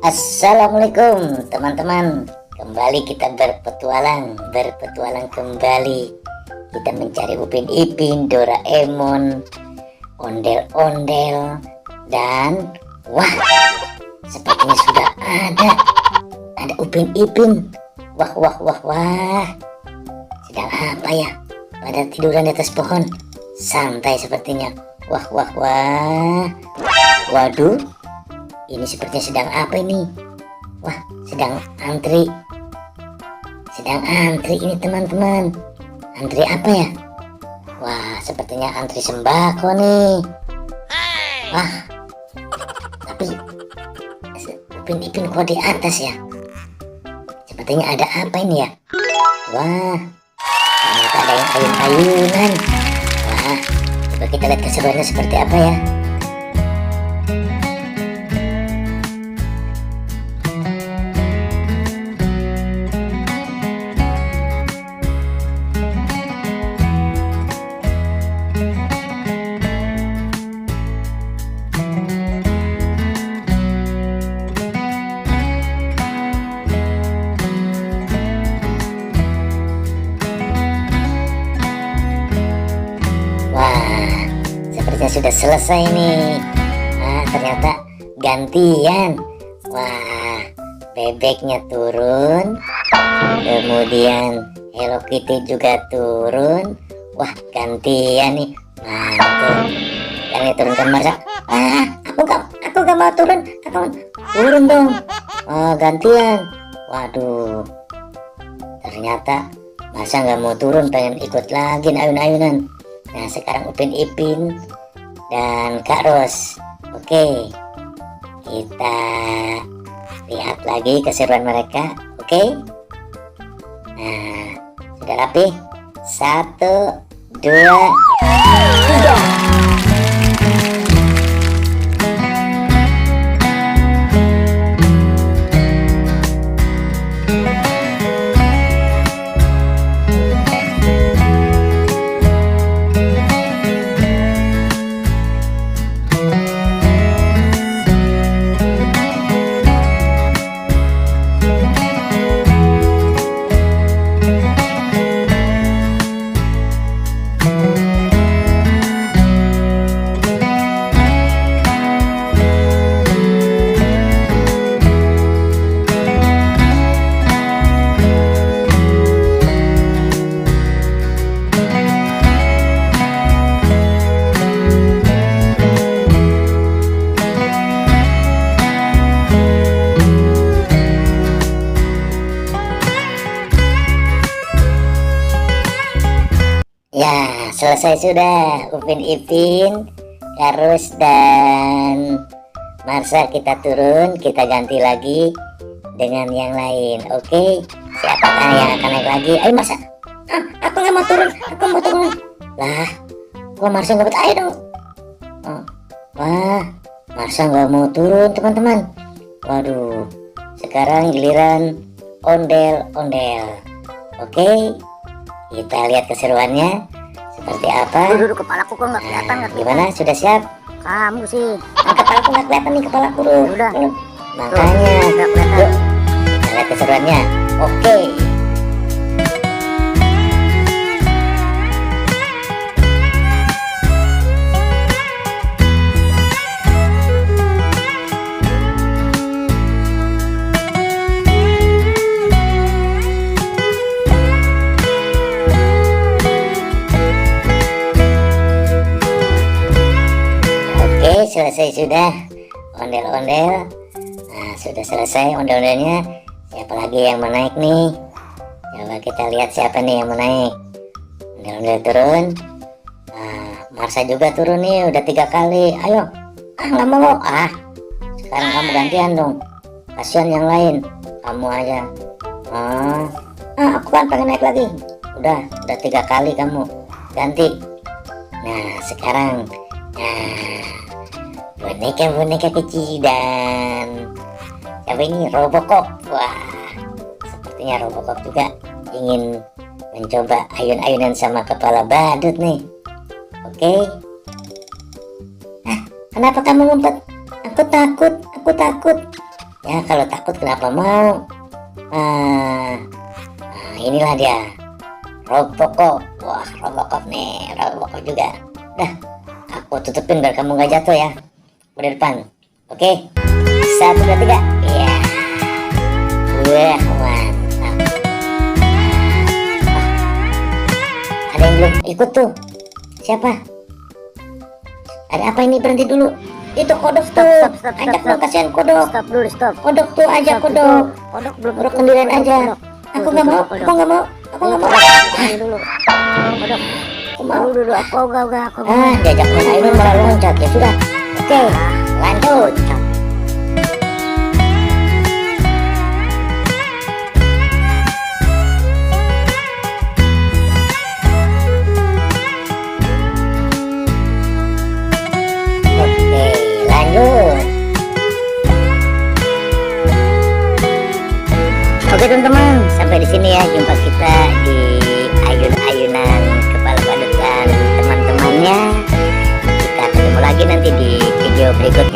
Assalamualaikum teman-teman. Kembali kita berpetualang kembali. Kita mencari Upin Ipin, Doraemon, ondel-ondel, dan wah, sepertinya sudah ada Upin Ipin. Wah. Sedang apa ya? Pada tiduran di atas pohon. Santai sepertinya. Wah. Waduh. Ini sepertinya sedang apa ini? Wah, sedang antri. Ini teman-teman. Antri apa ya? Wah, sepertinya antri sembako nih. Wah, tapi Upin Ipin kok di atas ya? Sepertinya ada apa ini ya? Wah, ternyata ada yang ayun-ayunan. Wah, coba kita lihat keseruannya seperti apa ya. Sudah selesai nih. Nah, ternyata gantian. Wah, bebeknya turun, kemudian Hello Kitty juga turun. Wah, gantian nih. Mantap. Yang turunkan Marsa. Aku gak mau turun. Turun dong. Oh, gantian. Waduh, ternyata Marsa gak mau turun, pengen ikut lagi ayun-ayunan. Nah, sekarang Upin Ipin dan Kak Ros. Oke, kita lihat lagi keseruan mereka. Oke. Nah, sudah rapi. 1, 2, 3. Ya, selesai sudah. Upin Ipin, Karus dan Marsa kita turun. Kita ganti lagi dengan yang lain. Oke, siapakah yang akan naik lagi? Ayo Marsa. Aku nggak mau turun. Aku mau turun. Lah, kok Marsa nggak Ayo dong. Wah, Marsa nggak mau turun teman-teman. Waduh, sekarang giliran ondel-ondel. Oke. Kita lihat keseruannya seperti apa. Duduk kepalaku kok nggak kelihatan. Gimana? Sudah siap? Kamu sih. Kepalaku nggak kelihatan nih, kepalaku. Udah. Makanya. Nggak kelihatan. Yuk, kita lihat keseruannya. Oke. Selesai sudah ondel-ondel. Nah, sudah selesai ondel-ondelnya. Siapa lagi yang mau naik nih? Coba kita lihat siapa nih yang mau naik. Ondel-ondel turun. Marsa juga turun nih, udah 3 kali. Ayo. Nggak mau. Sekarang kamu gantian dong. Kasihan yang lain. Kamu aja. Aku kan pengen naik lagi. Udah 3 kali kamu. Ganti. Nah, sekarang boneka kecil dan siapa ini? Robocop. Wah, sepertinya Robocop juga ingin mencoba ayun-ayunan sama kepala badut nih. Oke. Kenapa kamu ngumpet? Aku takut. Ya kalau takut kenapa mau? Inilah dia, Robocop. Wah, Robocop nih, Robocop juga. Dah, aku tutupin biar kamu nggak jatuh ya. Udah depan. Oke, 1, 2, 3. Iya. Wah, mantap. Ada yang belum ikut tuh. Siapa? Ada apa ini? Berhenti dulu. Itu kodok tuh. Ajak dong, kasihan kodok. Stop dulu, stop. Kodok tuh, ajak Stop, kodok. Kodok belum. Kodok kendirian aja. Aku nggak mau. Aku nggak mau. Aku nggak mau. Ayo dulu. Kodok. Aku mau. Dulu, aku enggak. Diajak main Ainun malah loncat. Ya sudah. Oke, lanjut. Oke, lanjut. Oke teman-teman, sampai di sini ya jumpa kita di ayun-ayunan kepala badut dan teman-temannya. Kita ketemu lagi nanti di video berikutnya.